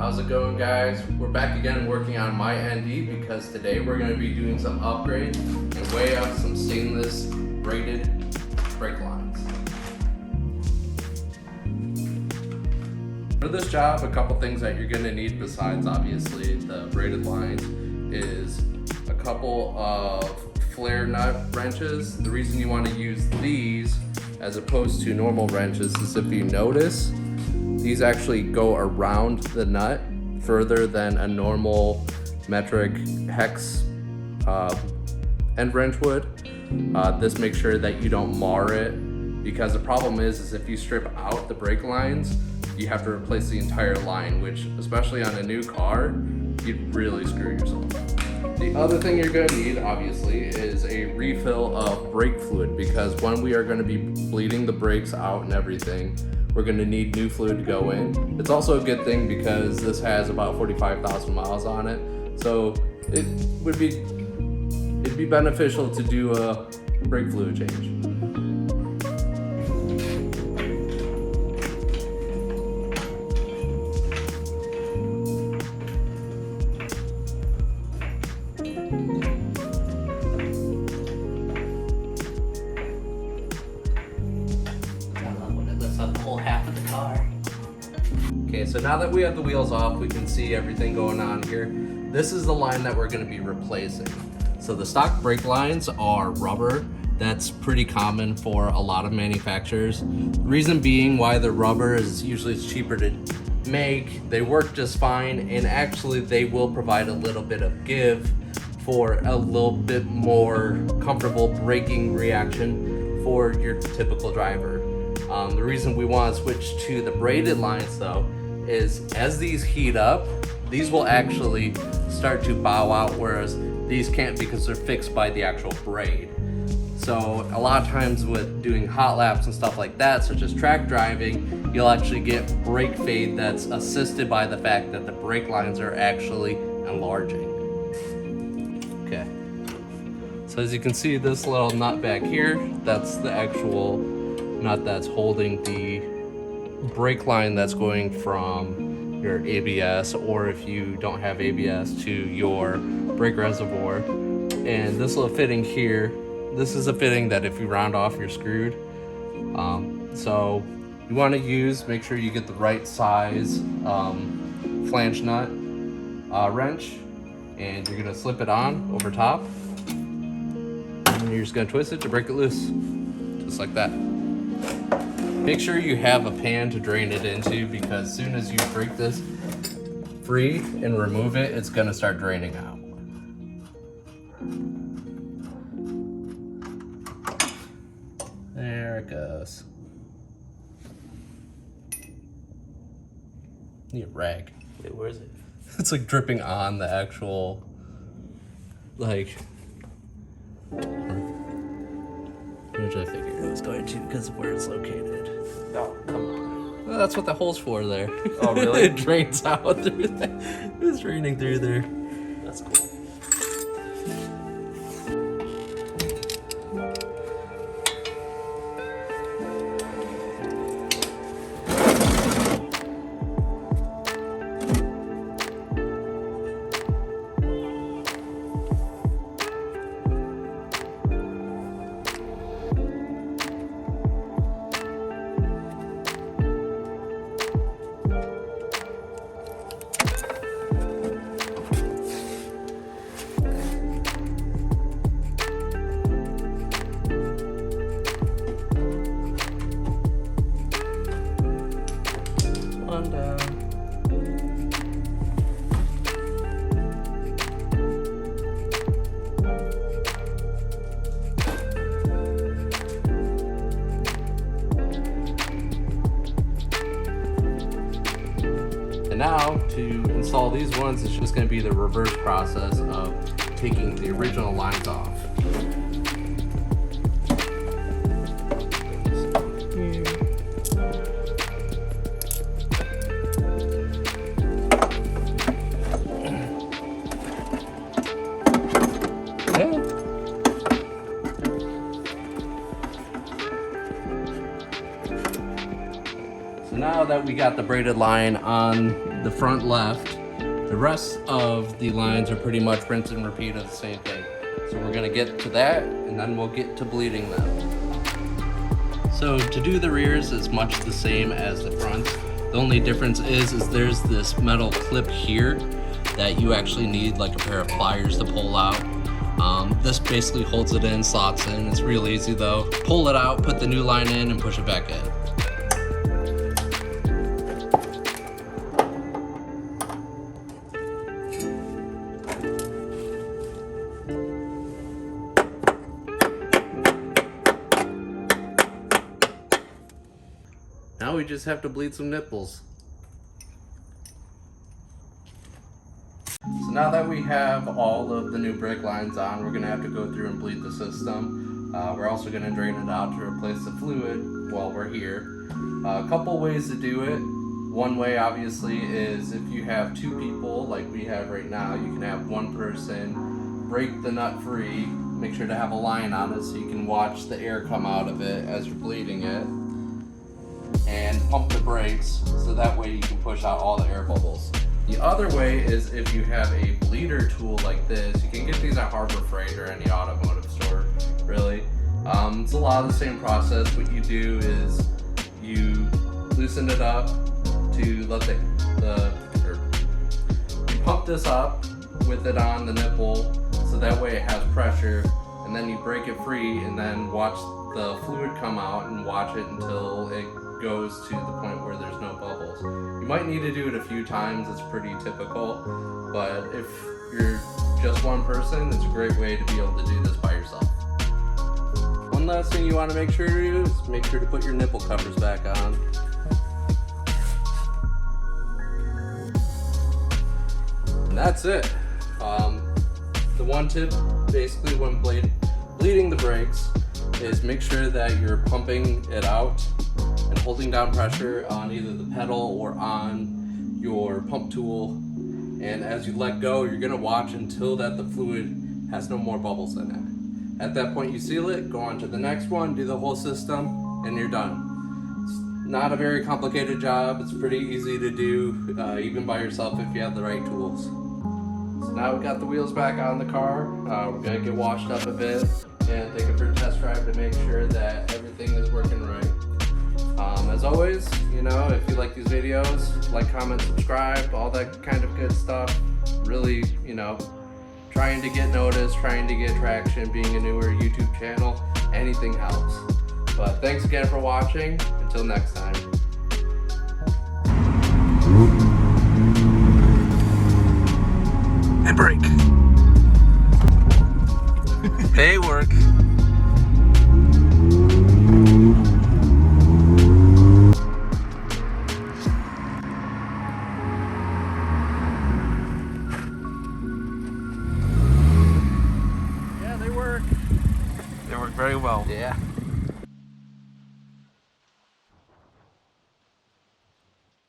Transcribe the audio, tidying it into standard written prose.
How's it going, guys? We're back again working on my ND because today we're going to be doing some upgrades and weigh up some stainless braided brake lines. For this job, a couple things that you're going to need besides obviously the braided lines is a couple of flare nut wrenches. The reason you want to use these as opposed to normal wrenches is if you notice, these actually go around the nut further than a normal metric hex end wrench would. This makes sure that you don't mar it, because the problem is if you strip out the brake lines, you have to replace the entire line, which especially on a new car, you'd really screw yourself. The other thing you're going to need, obviously, is a refill of brake fluid, because when we are going to be bleeding the brakes out and everything, we're going to need new fluid to go in. It's also a good thing because this has about 45,000 miles on it, so it'd be beneficial to do a brake fluid change. Okay, so now that we have the wheels off, we can see everything going on here. This is the line that we're going to be replacing. So the stock brake lines are rubber. That's pretty common for a lot of manufacturers. The reason being why they're rubber is usually it's cheaper to make, they work just fine, and actually they will provide a little bit of give for a little bit more comfortable braking reaction for your typical driver. The reason we want to switch to the braided lines though is as these heat up, these will actually start to bow out, whereas these can't because they're fixed by the actual braid. So a lot of times with doing hot laps and stuff like that, such as track driving, you'll actually get brake fade that's assisted by the fact that the brake lines are actually enlarging. Okay, so as you can see, this little nut back here, that's the actual nut that's holding the brake line that's going from your ABS, or if you don't have ABS, to your brake reservoir. And this little fitting here, this is a fitting that if you round off, you're screwed. So you want to make sure you get the right size flange nut wrench, and you're going to slip it on over top, and you're just going to twist it to break it loose, just like that. Make sure you have a pan to drain it into, because as soon as you break this free and remove it, it's going to start draining out. There it goes. Need a rag. Wait, where is it? It's like dripping on the actual, like, which I figured it was going to because of where it's located. Oh, come on. Well, that's what the hole's for there. Oh, really? It drains out through there. It's draining through there. That's cool. One down. And now to install these ones, it's just going to be the reverse process of taking the original lines off. So now now that we got the braided line on the front left, the rest of the lines are pretty much rinse and repeat of the same thing. So we're gonna get to that and then we'll get to bleeding them. So to do the rears, it's much the same as the fronts. The only difference is there's this metal clip here that you actually need like a pair of pliers to pull out. This basically holds it in, slots in. It's real easy though. Pull it out, put the new line in, and push it back in. Now we just have to bleed some nipples. So now that we have all of the new brake lines on, we're gonna have to go through and bleed the system. We're also gonna drain it out to replace the fluid while we're here. A couple ways to do it. One way obviously is if you have two people like we have right now, you can have one person break the nut free, make sure to have a line on it so you can watch the air come out of it as you're bleeding it, and pump the brakes so that way you can push out all the air bubbles. The other way is if you have a bleeder tool like this. You can get these at Harbor Freight or any automotive store, really. It's a lot of the same process. What you do is you loosen it up to let you pump this up with it on the nipple so that way it has pressure, and then you break it free and then watch the fluid come out and watch it until it goes to the point where there's no bubbles. You might need to do it a few times, it's pretty typical, but if you're just one person, it's a great way to be able to do this by yourself. One last thing you want to make sure to do is make sure to put your nipple covers back on. And that's it. The one tip basically when bleeding the brakes is make sure that you're pumping it out and holding down pressure on either the pedal or on your pump tool, and as you let go you're going to watch until that the fluid has no more bubbles in it. At that point you seal it, go on to the next one, do the whole system, and you're done. It's not a very complicated job, it's pretty easy to do even by yourself if you have the right tools. So now we got the wheels back on the car, we're going to get washed up a bit and take it for a test drive to make sure that everything is working right. As always, you know, if you like these videos, like, comment, subscribe, all that kind of good stuff. Really, you know, trying to get noticed, trying to get traction, being a newer YouTube channel, anything helps. But thanks again for watching. Until next time. And brake. They work. They work very well. Yeah.